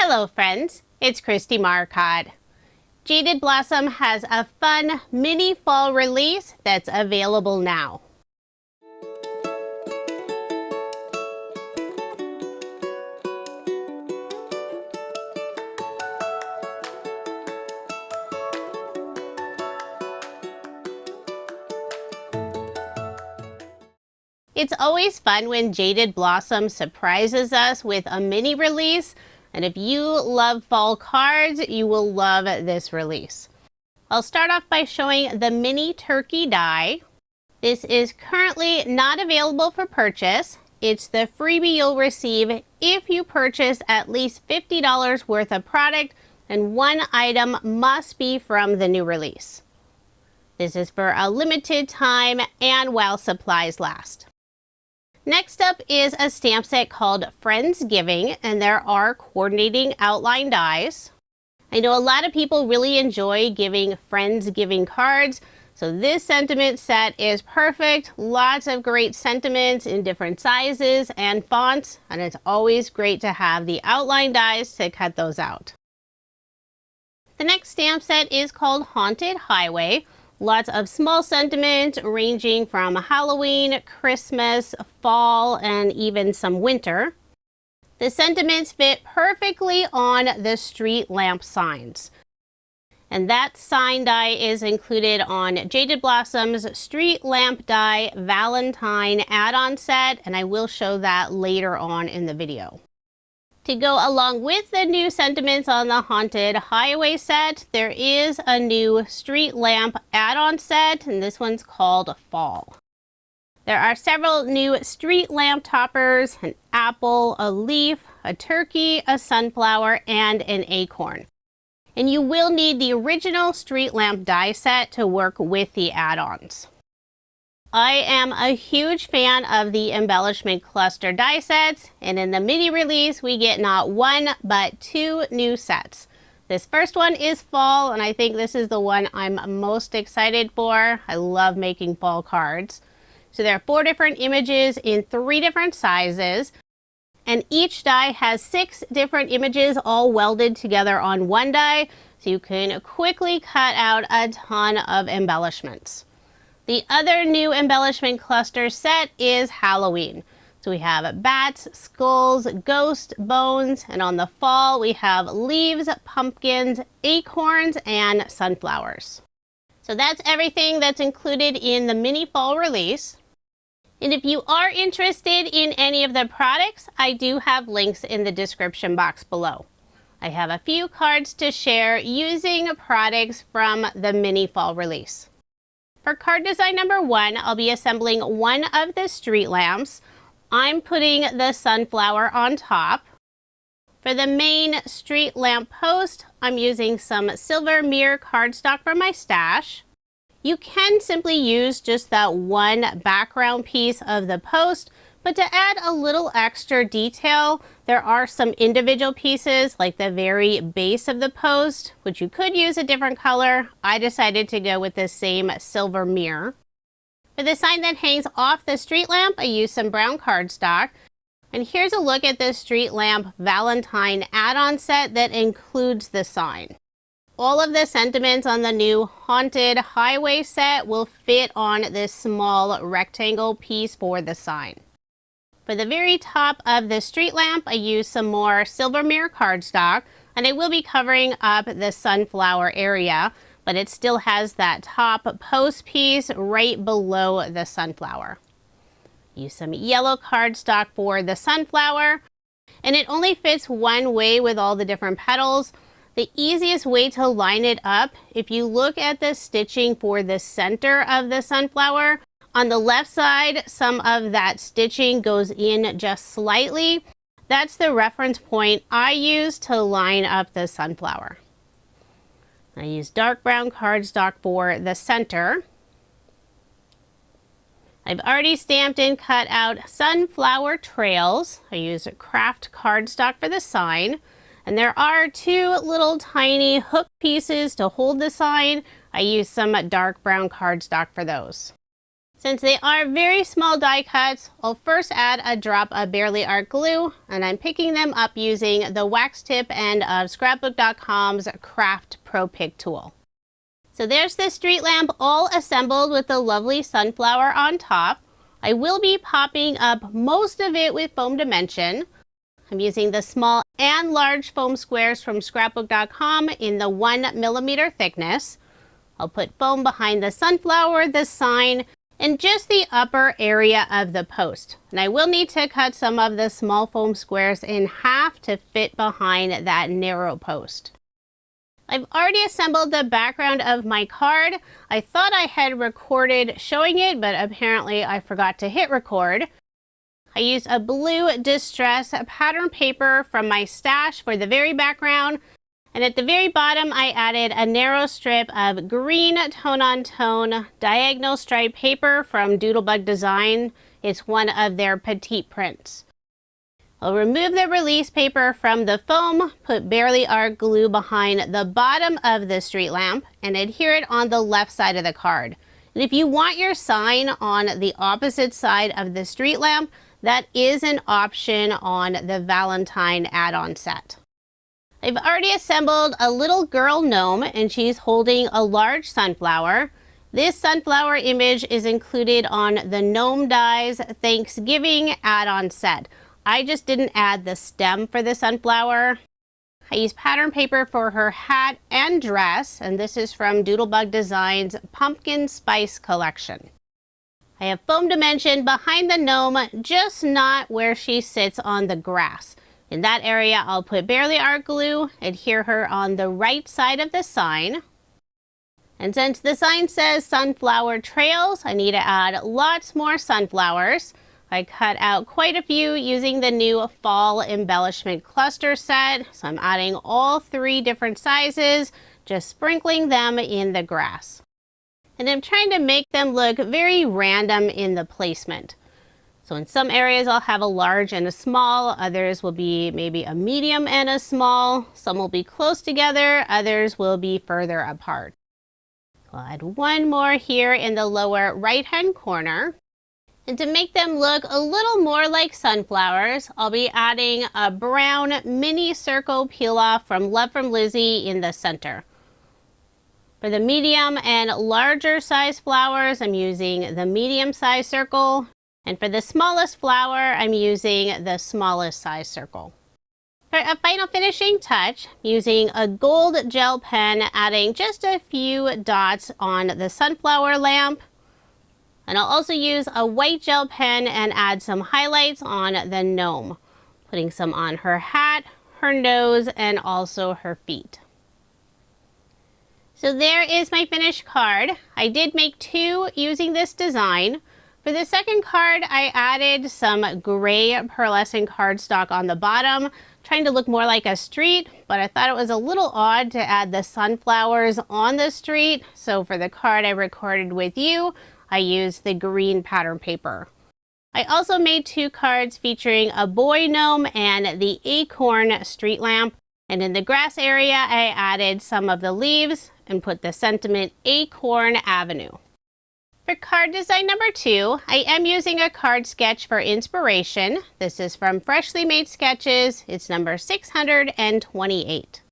Hello friends, it's Kristie Marcotte. Jaded Blossom has a fun mini fall release that's available now. It's always fun when Jaded Blossom surprises us with a mini release, and if you love fall cards, you will love this release. I'll start off by showing the mini turkey die. This is currently not available for purchase. It's the freebie you'll receive if you purchase at least $50 worth of product, and one item must be from the new release. This is for a limited time and while supplies last. Next up is a stamp set called Friendsgiving, and there are coordinating outline dies. I know a lot of people really enjoy giving Friendsgiving cards, so this sentiment set is perfect. Lots of great sentiments in different sizes and fonts, and it's always great to have the outline dies to cut those out. The next stamp set is called Haunted Highway. Lots of small sentiments ranging from Halloween, Christmas, fall, and even some winter. The sentiments fit perfectly on the street lamp signs. And that sign die is included on Jaded Blossom's Street Lamp Die Valentine add-on set, and I will show that later on in the video. To go along with the new sentiments on the Haunted Highway set, there is a new Street Lamp add-on set, and this one's called Fall. There are several new street lamp toppers: an apple, a leaf, a turkey, a sunflower, and an acorn. And you will need the original street lamp die set to work with the add-ons. I am a huge fan of the Embellishment cluster die sets, and in the mini release we get not one but two new sets. This first one is fall, and I think this is the one I'm most excited for. I love making fall cards. So there are 4 different images in 3 different sizes, and each die has 6 different images all welded together on one die, so you can quickly cut out a ton of embellishments. The other new embellishment cluster set is Halloween. So we have bats, skulls, ghosts, bones, and on the fall we have leaves, pumpkins, acorns, and sunflowers. So that's everything that's included in the mini fall release. And if you are interested in any of the products, I do have links in the description box below. I have a few cards to share using products from the mini fall release. For card design number 1, I'll be assembling one of the street lamps. I'm putting the sunflower on top. For the main street lamp post, I'm using some silver mirror cardstock from my stash. You can simply use just that one background piece of the post, but to add a little extra detail, there are some individual pieces like the very base of the post, which you could use a different color. I decided to go with the same silver mirror. For the sign that hangs off the street lamp, I used some brown cardstock. And here's a look at the street lamp Valentine add-on set that includes the sign. All of the sentiments on the new Haunted Highway set will fit on this small rectangle piece for the sign. For the very top of the street lamp, I used some more silver mirror cardstock, and I will be covering up the sunflower area, but it still has that top post piece right below the sunflower. Use some yellow cardstock for the sunflower, and it only fits one way with all the different petals. The easiest way to line it up, if you look at the stitching for the center of the sunflower, on the left side, some of that stitching goes in just slightly. That's the reference point I use to line up the sunflower. I use dark brown cardstock for the center. I've already stamped and cut out sunflower trails. I use craft cardstock for the sign. And there are 2 little tiny hook pieces to hold the sign. I use some dark brown cardstock for those. Since they are very small die cuts, I'll first add a drop of Barely Art glue, and I'm picking them up using the wax tip end of Scrapbook.com's Craft Pro Pick tool. So there's the street lamp all assembled with the lovely sunflower on top. I will be popping up most of it with foam dimension. I'm using the small and large foam squares from Scrapbook.com in the 1mm thickness. I'll put foam behind the sunflower, the sign, and just the upper area of the post. And I will need to cut some of the small foam squares in half to fit behind that narrow post. I've already assembled the background of my card. I thought I had recorded showing it, but apparently I forgot to hit record. I used a blue distress pattern paper from my stash for the very background. And at the very bottom, I added a narrow strip of green tone-on-tone diagonal stripe paper from Doodlebug Design. It's one of their petite prints. I'll remove the release paper from the foam, put Barely Art glue behind the bottom of the street lamp, and adhere it on the left side of the card. And if you want your sign on the opposite side of the street lamp, that is an option on the Valentine add-on set. I've already assembled a little girl gnome, and she's holding a large sunflower. This sunflower image is included on the Gnome Dies Thanksgiving add-on set. I just didn't add the stem for the sunflower. I used pattern paper for her hat and dress, and this is from Doodlebug Design's Pumpkin Spice collection. I have foam dimension behind the gnome, just not where she sits on the grass. In that area, I'll put Barely Art glue, adhere her on the right side of the sign. And since the sign says Sunflower Trails, I need to add lots more sunflowers. I cut out quite a few using the new Fall Embellishment cluster set. So I'm adding all 3 different sizes, just sprinkling them in the grass. And I'm trying to make them look very random in the placement. So in some areas I'll have a large and a small, others will be maybe a medium and a small, some will be close together, others will be further apart. I'll add one more here in the lower right hand corner. And to make them look a little more like sunflowers, I'll be adding a brown mini circle peel off from Love from Lizzie in the center. For the medium and larger size flowers, I'm using the medium size circle. And for the smallest flower, I'm using the smallest size circle. For a final finishing touch, I'm using a gold gel pen, adding just a few dots on the sunflower lamp. And I'll also use a white gel pen and add some highlights on the gnome, putting some on her hat, her nose, and also her feet. So there is my finished card. I did make 2 using this design. For the second card, I added some gray pearlescent cardstock on the bottom, trying to look more like a street, but I thought it was a little odd to add the sunflowers on the street. So for the card I recorded with you, I used the green pattern paper. I also made 2 cards featuring a boy gnome and the acorn street lamp. And in the grass area, I added some of the leaves and put the sentiment Acorn Avenue. For card design number 2, I am using a card sketch for inspiration. This is from Freshly Made Sketches. It's number 628.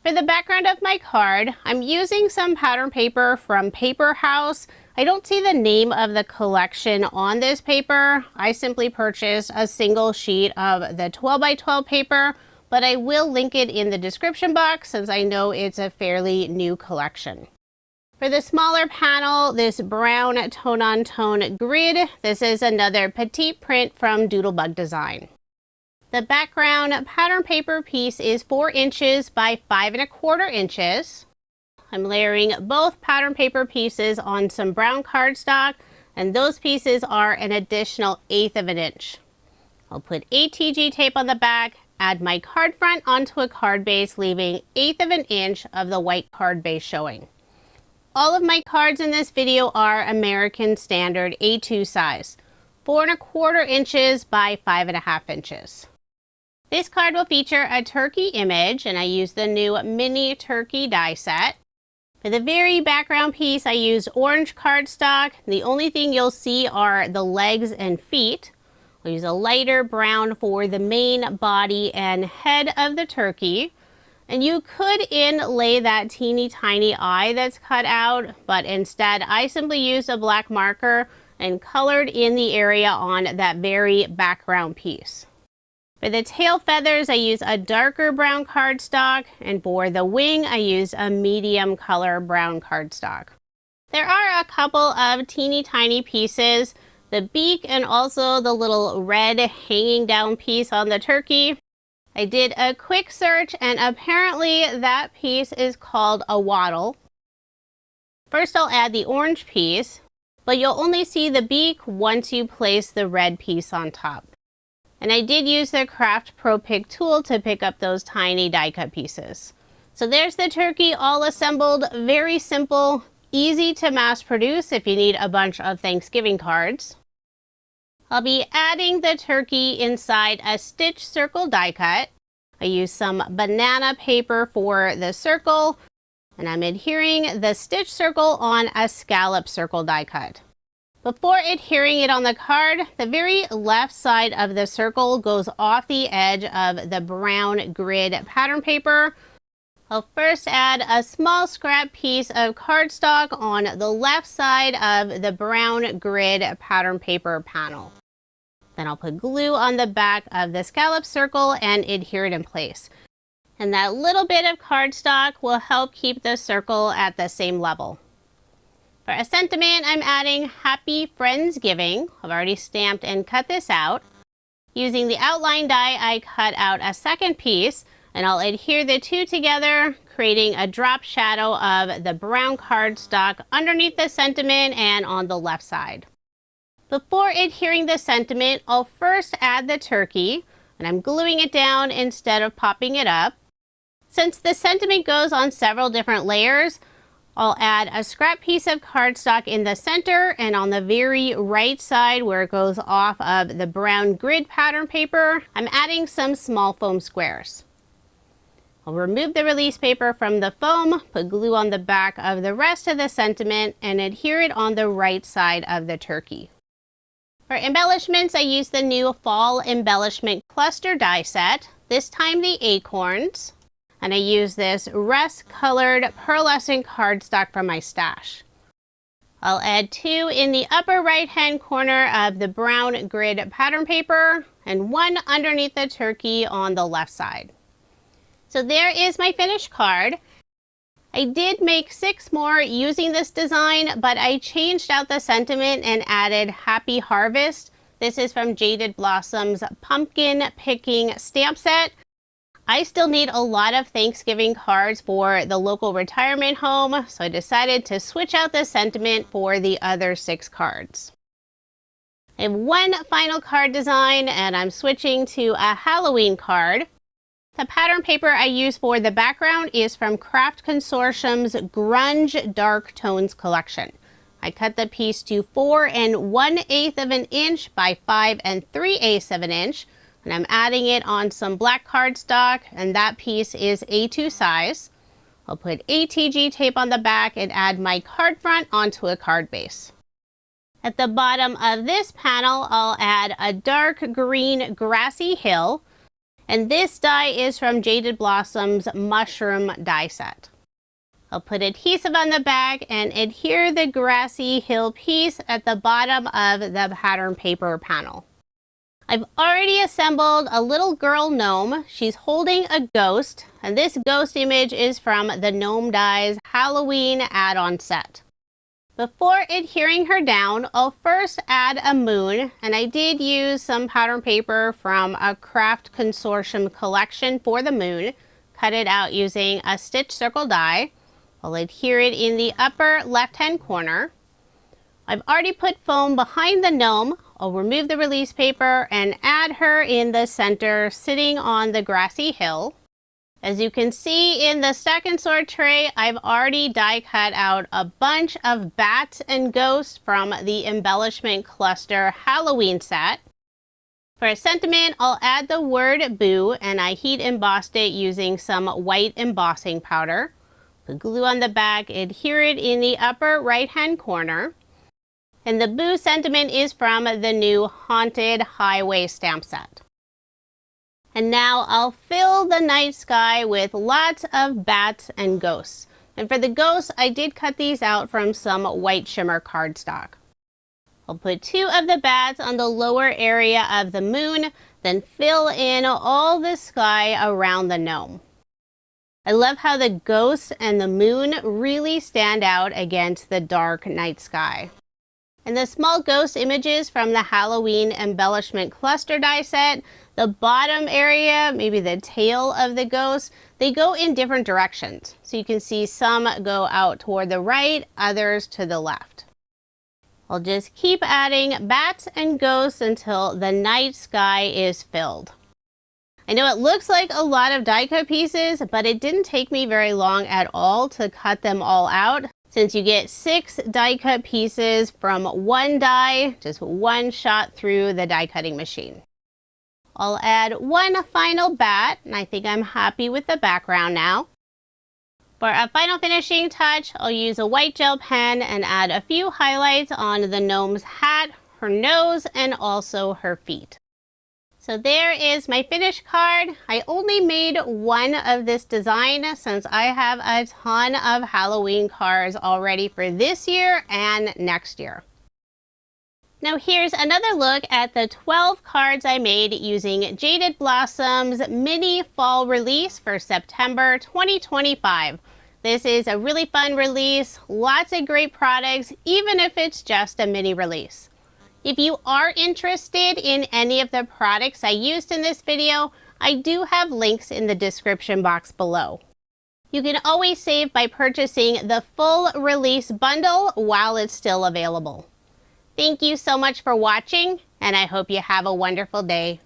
For the background of my card, I'm using some pattern paper from Paper House. I don't see the name of the collection on this paper. I simply purchased a single sheet of the 12x12 paper, but I will link it in the description box since I know it's a fairly new collection. For the smaller panel, this brown tone-on-tone grid, this is another petite print from Doodlebug Design. The background pattern paper piece is 4 inches by 5¼ inches. I'm layering both pattern paper pieces on some brown cardstock, and those pieces are an additional 1/8 of an inch. I'll put ATG tape on the back, add my card front onto a card base, leaving 1/8 of an inch of the white card base showing. All of my cards in this video are American Standard A2 size, 4¼ inches by 5½ inches. This card will feature a turkey image, and I use the new mini turkey die set. For the very background piece, I used orange cardstock. The only thing you'll see are the legs and feet. I'll use a lighter brown for the main body and head of the turkey. And you could inlay that teeny tiny eye that's cut out, but instead I simply used a black marker and colored in the area on that very background piece. For the tail feathers, I use a darker brown cardstock, and for the wing, I use a medium color brown cardstock. There are a couple of teeny tiny pieces, the beak and also the little red hanging down piece on the turkey. I did a quick search, and apparently that piece is called a wattle. First, I'll add the orange piece, but you'll only see the beak once you place the red piece on top. And I did use the Craft Pro Pick tool to pick up those tiny die cut pieces. So there's the turkey all assembled. Very simple, easy to mass produce if you need a bunch of Thanksgiving cards. I'll be adding the turkey inside a stitch circle die cut. I used some banana paper for the circle, and I'm adhering the stitch circle on a scallop circle die cut. Before adhering it on the card, the very left side of the circle goes off the edge of the brown grid pattern paper. I'll first add a small scrap piece of cardstock on the left side of the brown grid pattern paper panel. Then I'll put glue on the back of the scallop circle and adhere it in place. And that little bit of cardstock will help keep the circle at the same level. For a sentiment, I'm adding Happy Friendsgiving. I've already stamped and cut this out. Using the outline die, I cut out a second piece, and I'll adhere the two together, creating a drop shadow of the brown cardstock underneath the sentiment and on the left side. Before adhering the sentiment, I'll first add the turkey, and I'm gluing it down instead of popping it up. Since the sentiment goes on several different layers, I'll add a scrap piece of cardstock in the center, and on the very right side where it goes off of the brown grid pattern paper, I'm adding some small foam squares. I'll remove the release paper from the foam, put glue on the back of the rest of the sentiment, and adhere it on the right side of the turkey. For embellishments, I used the new Fall Embellishment Cluster die set, this time the acorns. And I use this rust-colored pearlescent cardstock from my stash. I'll add two in the upper right-hand corner of the brown grid pattern paper and one underneath the turkey on the left side. So there is my finished card. I did make 6 more using this design, but I changed out the sentiment and added Happy Harvest. This is from Jaded Blossom's Pumpkin Picking Stamp Set. I still need a lot of Thanksgiving cards for the local retirement home, so I decided to switch out the sentiment for the other 6 cards. I have one final card design, and I'm switching to a Halloween card. The pattern paper I use for the background is from Craft Consortium's Grunge Dark Tones collection. I cut the piece to 4 1/8 of an inch by 5 3/8 of an inch. And I'm adding it on some black cardstock, and that piece is A2 size. I'll put ATG tape on the back and add my card front onto a card base. At the bottom of this panel, I'll add a dark green grassy hill, and this die is from Jaded Blossom's Mushroom die set. I'll put adhesive on the back and adhere the grassy hill piece at the bottom of the pattern paper panel. I've already assembled a little girl gnome. She's holding a ghost, and this ghost image is from the Gnome Dies Halloween add-on set. Before adhering her down, I'll first add a moon, and I did use some pattern paper from a Craft Consortium collection for the moon. Cut it out using a stitch circle die. I'll adhere it in the upper left-hand corner. I've already put foam behind the gnome. I'll remove the release paper and add her in the center, sitting on the grassy hill. As you can see in the stack and sort tray, I've already die cut out a bunch of bats and ghosts from the Embellishment Cluster Halloween set. For a sentiment, I'll add the word boo, and I heat embossed it using some white embossing powder. Put glue on the back, adhere it in the upper right-hand corner. And the Boo sentiment is from the new Haunted Highway stamp set. And now I'll fill the night sky with lots of bats and ghosts. And for the ghosts, I did cut these out from some white shimmer cardstock. I'll put 2 of the bats on the lower area of the moon, then fill in all the sky around the gnome. I love how the ghosts and the moon really stand out against the dark night sky. And the small ghost images from the Halloween Embellishment cluster die set, the bottom area, maybe the tail of the ghost, they go in different directions. So you can see some go out toward the right, others to the left. I'll just keep adding bats and ghosts until the night sky is filled. I know it looks like a lot of die cut pieces, but it didn't take me very long at all to cut them all out, since you get 6 die cut pieces from one die, just one shot through the die cutting machine. I'll add one final bat, and I think I'm happy with the background now. For a final finishing touch, I'll use a white gel pen and add a few highlights on the gnome's hat, her nose, and also her feet. So there is my finished card. I only made one of this design since I have a ton of Halloween cards already for this year and next year. Now here's another look at the 12 cards I made using Jaded Blossom's mini fall release for September 2025. This is a really fun release, lots of great products, even if it's just a mini release. If you are interested in any of the products I used in this video, I do have links in the description box below. You can always save by purchasing the full release bundle while it's still available. Thank you so much for watching, and I hope you have a wonderful day.